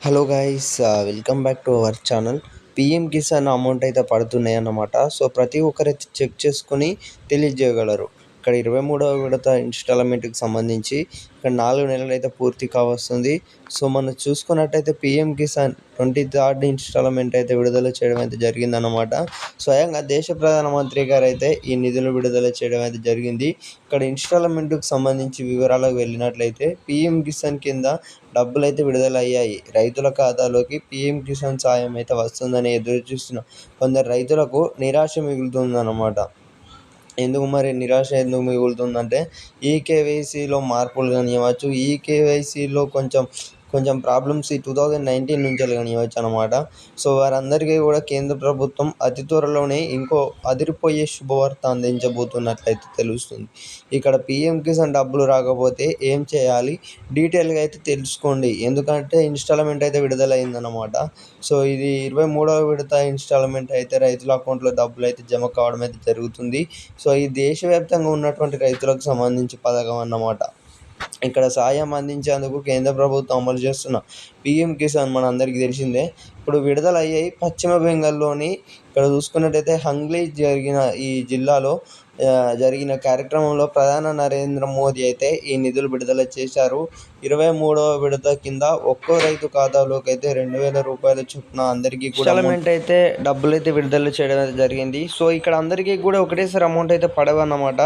Hello guys, welcome back to our channel. PM Kisan amount అయితే పడుతున్నాయి అన్నమాట. సో ప్రతి ఒక్కరైతే చెక్ చేసుకొని తెలియజేయగలరు. ఇక్కడ 23వ విడత ఇన్స్టాల్మెంట్కి సంబంధించి ఇక్కడ 4 నెలలు అయితే పూర్తి కావస్తుంది. సో మనం చూసుకున్నట్టయితే పిఎం కిసాన్ 23rd ఇన్స్టాల్మెంట్ అయితే విడుదల చేయడం అయితే జరిగిందన్నమాట. స్వయంగా దేశ ప్రధానమంత్రి గారు అయితే ఈ నిధులు విడుదల చేయడం అయితే జరిగింది. ఇక్కడ ఇన్స్టాల్మెంట్కి సంబంధించి వివరాలకు వెళ్ళినట్లయితే పిఎం కిసాన్ కింద డబ్బులైతే విడుదలయ్యాయి. రైతుల ఖాతాలోకి పీఎం కిసాన్ సాయం అయితే వస్తుందని ఎదురు చూస్తున్న కొందరు రైతులకు నిరాశ మిగులుతుందన్నమాట. నిరాశ ఎందుకు మిగులుతుందంటే ఈకేవైసీలో మార్పులు కానివ్వచ్చు, ఈకేవైసీలో కొంచెం కొంచెం ప్రాబ్లమ్స్ ఈ 2019 నుంచి కానివ్వచ్చు అనమాట. సో వారందరికీ కూడా కేంద్ర ప్రభుత్వం అతి త్వరలోనే ఇంకో అదిరిపోయే శుభవార్త అందించబోతున్నట్లయితే తెలుస్తుంది. ఇక్కడ పీఎం కిసాన్ డబ్బులు రాకపోతే ఏం చేయాలి, డీటెయిల్గా అయితే తెలుసుకోండి. ఎందుకంటే ఇన్స్టాల్మెంట్ అయితే విడుదలైందనమాట. సో ఇది 23వ విడత ఇన్స్టాల్మెంట్ అయితే రైతుల అకౌంట్లో డబ్బులు అయితే జమ కావడం అయితే జరుగుతుంది. సో ఈ దేశవ్యాప్తంగా ఉన్నటువంటి రైతులకు సంబంధించి పథకం అన్నమాట. ఇక్కడ సాయం అందించేందుకు కేంద్ర ప్రభుత్వం అమలు చేస్తున్న పీఎం కిసాన్ మనందరికీ తెలిసిందే. ఇప్పుడు విడుదలయ్యాయి. పశ్చిమ బెంగాల్లోని ఇక్కడ చూసుకున్నట్టయితే హంగ్లీ జరిగిన ఈ జిల్లాలో జరిగిన కార్యక్రమంలో ప్రధాని నరేంద్ర మోదీ అయితే ఈ నిధులు విడుదల చేశారు. 23వ విడత కింద ఒక్కో రైతు ఖాతాలోకి అయితే 2,000 రూపాయల చొప్పున అందరికీ కూడా ఇన్స్టాల్మెంట్ అయితే డబ్బులు అయితే విడుదల చేయడం అయితే జరిగింది. సో ఇక్కడ అందరికీ కూడా ఒకటేసారి అమౌంట్ అయితే పడవన్నమాట.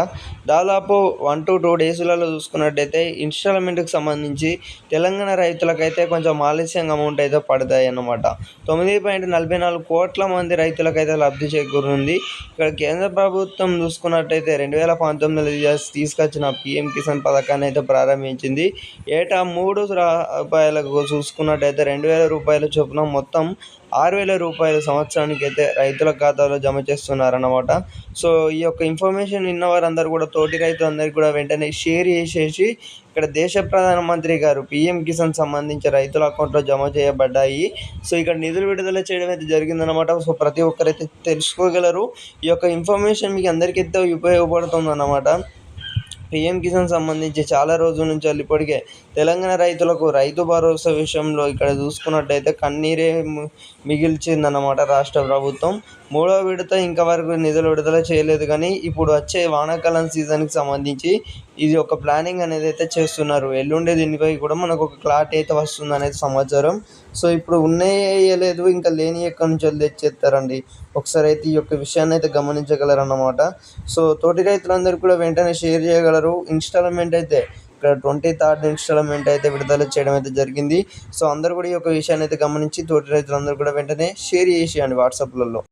దాదాపు 1 to 2 డేస్లలో చూసుకున్నట్టయితే ఇన్స్టాల్మెంట్కి సంబంధించి తెలంగాణ రైతులకైతే కొంచెం ఆలస్యంగా అమౌంట్ అయితే పడతాయి అన్నమాట. 9.44 కోట్ల మంది రైతులకైతే లబ్ధి చేకూరుంది. ఇక్కడ కేంద్ర ప్రభుత్వం చూసుకున్నట్టయితే 2019లో తీసుకొచ్చిన పీఎం కిసాన్ పథకాన్ని అయితే ప్రారంభించింది. ఏటా 3 రూపాయలకు చూసుకున్నట్టయితే 2,000 రూపాయల చొప్పున మొత్తం 6,000 రూపాయలు సంవత్సరానికి అయితే రైతుల ఖాతాలో జమ చేస్తున్నారన్నమాట. సో ఈ యొక్క ఇన్ఫర్మేషన్ విన్న వారందరూ కూడా తోటి రైతులందరికీ కూడా వెంటనే షేర్ చేసేసి ఇక్కడ దేశ ప్రధానమంత్రి గారు పీఎం కిసాన్ సంబంధించి రైతుల అకౌంట్లో జమ చేయబడ్డాయి. సో ఇక్కడ నిధులు విడుదల చేయడం అయితే జరిగిందన్నమాట. సో ప్రతి ఒక్కరైతే తెలుసుకోగలరు. ఈ యొక్క ఇన్ఫర్మేషన్ మీకు అందరికైతే ఉపయోగపడుతుందన్నమాట. పీఎం కిసాన్ సంబంధించి చాలా రోజుల నుంచి ఇప్పటికే తెలంగాణ రైతులకు రైతు భరోసా విషయంలో ఇక్కడ చూసుకున్నట్టయితే కన్నీరే మిగిల్చిందన్నమాట రాష్ట్ర ప్రభుత్వం. 3వ విడత ఇంకా వరకు నిధులు విడుదల చేయలేదు, కానీ ఇప్పుడు వచ్చే వానాకాలం సీజన్కి సంబంధించి ఇది ఒక ప్లానింగ్ అనేది అయితే చేస్తున్నారు. ఎల్లుండే దీనిపై కూడా మనకు ఒక క్లారిటీ అయితే వస్తుంది అనేది సమాచారం. సో ఇప్పుడు వేయలేదు, ఇంకా లేని ఎక్కడి నుంచి తెచ్చేస్తారండి. ఒకసారి అయితే ఈ యొక్క విషయాన్ని అయితే గమనించగలరన్నమాట. సో తోటి రైతులందరూ కూడా వెంటనే షేర్ చేయగలరు. ఇన్స్టాల్మెంట్ అయితే ఇక్కడ 23rd ఇన్స్టాల్మెంట్ అయితే విడుదల చేయడం అయితే జరిగింది. సో అందరూ కూడా ఈ యొక్క విషయాన్ని అయితే గమనించి తోటి రైతులందరూ కూడా వెంటనే షేర్ చేసేయండి వాట్సాప్లలో.